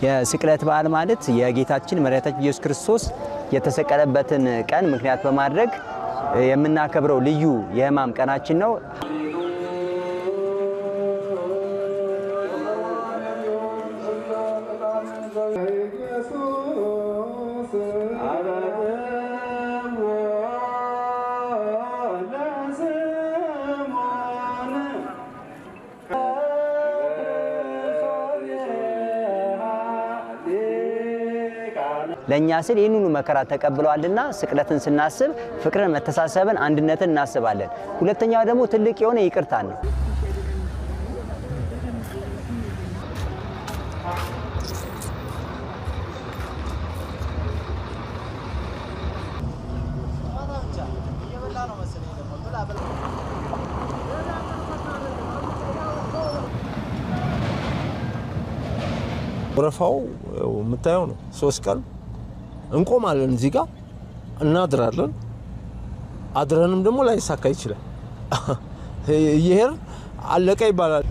የስቅለት በዓል ማለት የጌታችን መድኃኒታችን ኢየሱስ ክርስቶስ የተሰቀለበትን ቀን ምክንያት በማድረግ የምናከብረው ልዩ የሕማም ቀናችን ነው። ለኛ ሲል ይህን ሁሉ መከራ ተቀብለዋልና ስቅለትን ስናስብ ፍቅርን፣ መተሳሰብን፣ አንድነትን እናስባለን። ሁለተኛው ደግሞ ትልቅ የሆነ ይቅርታ ነው። ወረፋው የምታየው ነው። 3 ቀን እንቆማለን እዚህ ጋር እናድራለን። አድረንም ደግሞ ላይሳካ ይችላል። ይሄር አለቀ ይባላል።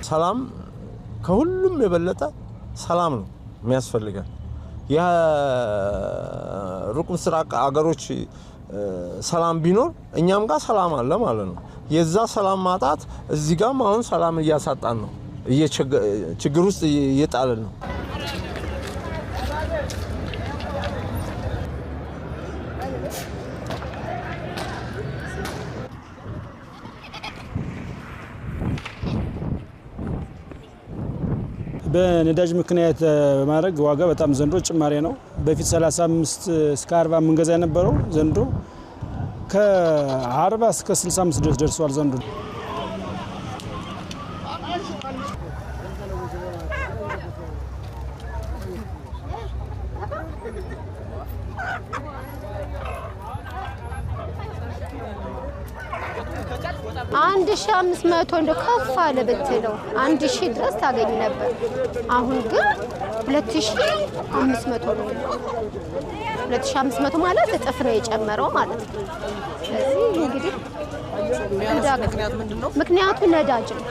ሰላም ከሁሉም የበለጠ ሰላም ነው የሚያስፈልገን። ያ ሩቅ ምስራቅ አገሮች ሰላም ቢኖር እኛም ጋር ሰላም አለ ማለት ነው። የዛ ሰላም ማጣት እዚህ ጋርም አሁን ሰላም እያሳጣን ነው፣ ችግር ውስጥ እየጣለን ነው። በነዳጅ ምክንያት ማድረግ ዋጋ በጣም ዘንድሮ ጭማሪ ነው። በፊት 35 እስከ 40 መንገዛ የነበረው ዘንድሮ ከ40 እስከ 65 ድረስ ደርሷል ዘንድሮ። አንድ 1500 እንደ ከፍ አለ ብትለው 1000 ድረስ ታገኝ ነበር። አሁን ግን 2500 ነው። 2500 ማለት እጥፍ ነው የጨመረው ማለት ነው። ስለዚህ እንግዲህ ምክንያቱ ነዳጅ ነው።